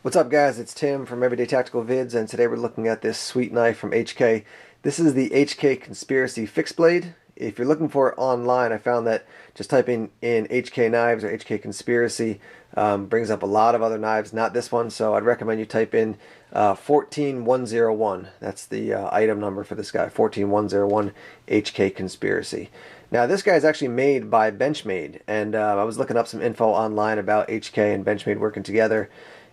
What's up, guys? It's Tim from Everyday Tactical Vids, and today we're looking at this sweet knife from HK. This is the HK Conspiracy Fixed Blade. If you're looking for it online, I found that just typing in HK knives or HK Conspiracy brings up a lot of other knives, not this one, so I'd recommend you type in 14101. That's the item number for this guy, 14101 HK Conspiracy. Now, this guy is actually made by Benchmade, and I was looking up some info online about HK and Benchmade working together.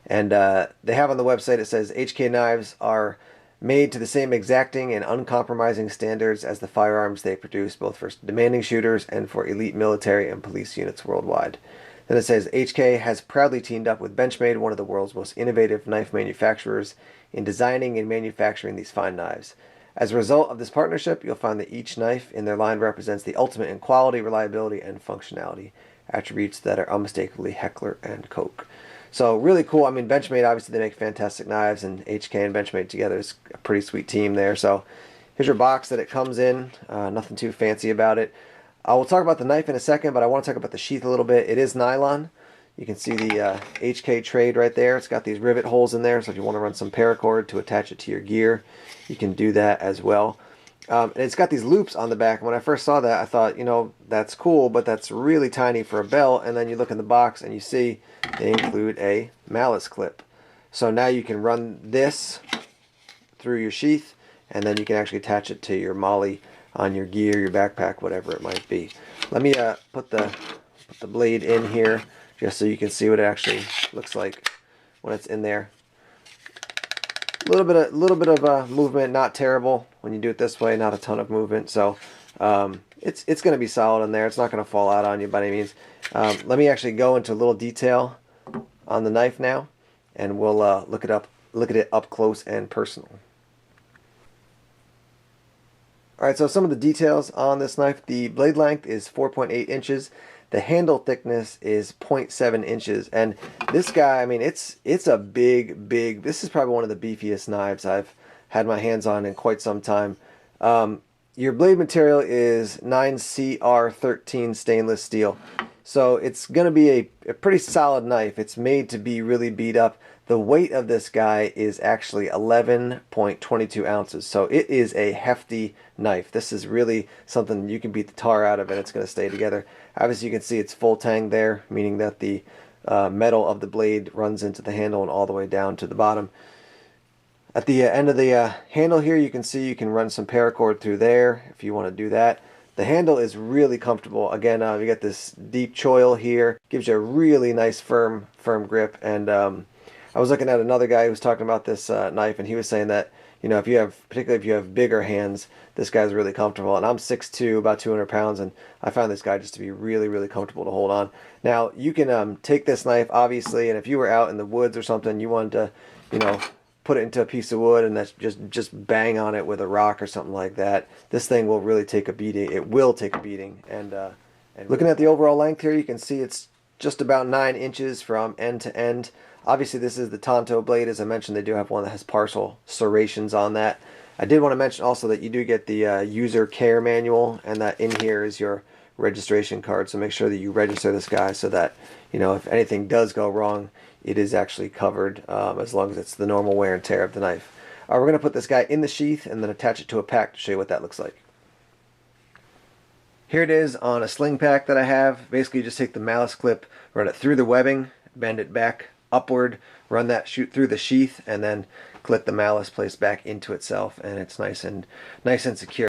And they have on the website, it says HK knives are made to the same exacting and uncompromising standards as the firearms they produce, both for demanding shooters and for elite military and police units worldwide. Then it says HK has proudly teamed up with Benchmade, one of the world's most innovative knife manufacturers, in designing and manufacturing these fine knives. As a result of this partnership, you'll find that each knife in their line represents the ultimate in quality, reliability, and functionality, attributes that are unmistakably Heckler & Koch. So really cool. I mean, Benchmade, obviously they make fantastic knives, and HK and Benchmade together is a pretty sweet team there. So here's your box that it comes in. Nothing too fancy about it. I will talk about the knife in a second, but I want to talk about the sheath a little bit. It is nylon. You can see the HK trade right there. It's got these rivet holes in there, so if you want to run some paracord to attach it to your gear, you can do that as well. And it's got these loops on the back. When I first saw that, I thought, you know, that's cool, but that's really tiny for a belt. And then you look in the box and you see they include a malice clip. So now you can run this through your sheath, and then you can actually attach it to your molly on your gear, your backpack, whatever it might be. Let me put the blade in here just so you can see what it actually looks like when it's in there. A little bit of movement, not terrible when you do it this way. Not a ton of movement, so it's going to be solid in there. It's not going to fall out on you by any means. Let me actually go into a little detail on the knife now, and we'll look at it up close and personal. All right, so some of the details on this knife: the blade length is 4.8 inches. The handle thickness is 0.7 inches, and this guy, I mean, it's a big, this is probably one of the beefiest knives I've had my hands on in quite some time. Your blade material is 9CR13 stainless steel, so it's going to be a pretty solid knife. It's made to be really beat up. The weight of this guy is actually 11.22 ounces, so it is a hefty knife. This is really something you can beat the tar out of, and it's going to stay together. Obviously, you can see it's full tang there, meaning that the metal of the blade runs into the handle and all the way down to the bottom. At the end of the handle here, you can see you can run some paracord through there if you want to do that. The handle is really comfortable. Again, you got this deep choil here, gives you a really nice firm grip. And I was looking at another guy who was talking about this knife, and he was saying that, you know, particularly if you have bigger hands, this guy's really comfortable. And I'm 6'2", about 200 pounds, and I found this guy just to be really comfortable to hold on. Now, you can take this knife, obviously, and if you were out in the woods or something, you wanted to, you know, put it into a piece of wood and that's just bang on it with a rock or something like that, this thing will really take a beating. It will take a beating. And looking at the overall length here, you can see it's just about 9 inches from end to end. Obviously, this is the Tonto blade. As I mentioned, they do have one that has partial serrations on that. I did want to mention also that you do get the user care manual, and that in here is your registration card. So make sure that you register this guy so that, you know, if anything does go wrong, it is actually covered, as long as it's the normal wear and tear of the knife. We're going to put this guy in the sheath and then attach it to a pack to show you what that looks like. Here it is on a sling pack that I have. Basically, you just take the malice clip, run it through the webbing, bend it back upward, run that shoot through the sheath, and then click the malice place back into itself, and it's nice and secure.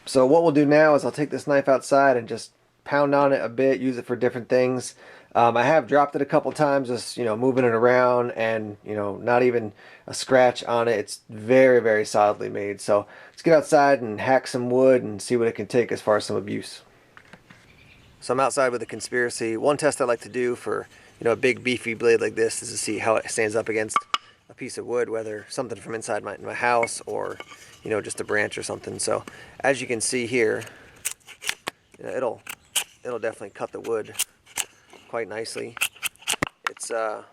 So what we'll do now is I'll take this knife outside and just pound on it a bit, use it for different things. I have dropped it a couple times, just, you know, moving it around, and, you know, not even a scratch on it. It's very solidly made. So let's get outside and hack some wood and see what it can take as far as some abuse. So I'm outside with a Conspiracy. One test I like to do for, you know, a big beefy blade like this is to see how it stands up against a piece of wood, whether something from inside my house or, you know, just a branch or something. So as you can see here, you know, it'll definitely cut the wood quite nicely. It's not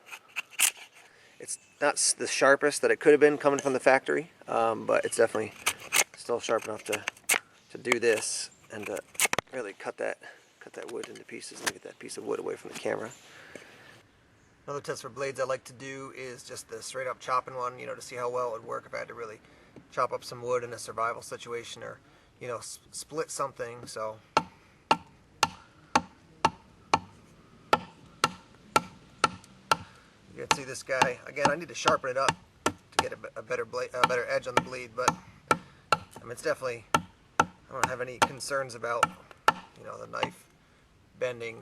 the sharpest that it could have been coming from the factory, but it's definitely still sharp enough to do this and to really cut that wood into pieces. Let me get that piece of wood away from the camera. Another test for blades I like to do is just the straight up chopping one, you know, to see how well it would work if I had to really chop up some wood in a survival situation, or, you know, split something. So you can see this guy again. I need to sharpen it up to get a better edge on the blade, but I mean, it's definitely, I don't have any concerns about, you know, the knife bending,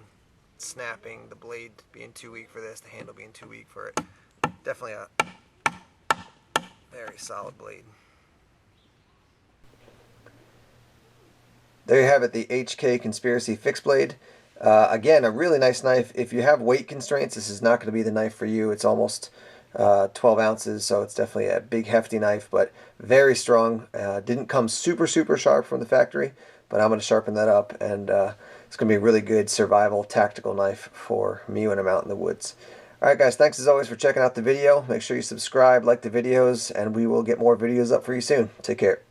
snapping, the blade being too weak for this, the handle being too weak for it. Definitely a very solid blade. There you have it, the HK Conspiracy Fixed Blade. Again, a really nice knife. If you have weight constraints, this is not going to be the knife for you. It's almost 12 ounces, so it's definitely a big, hefty knife, but very strong. Didn't come super sharp from the factory, but I'm going to sharpen that up, and it's going to be a really good survival tactical knife for me when I'm out in the woods. Alright guys, thanks as always for checking out the video. Make sure you subscribe, like the videos, and we will get more videos up for you soon. Take care.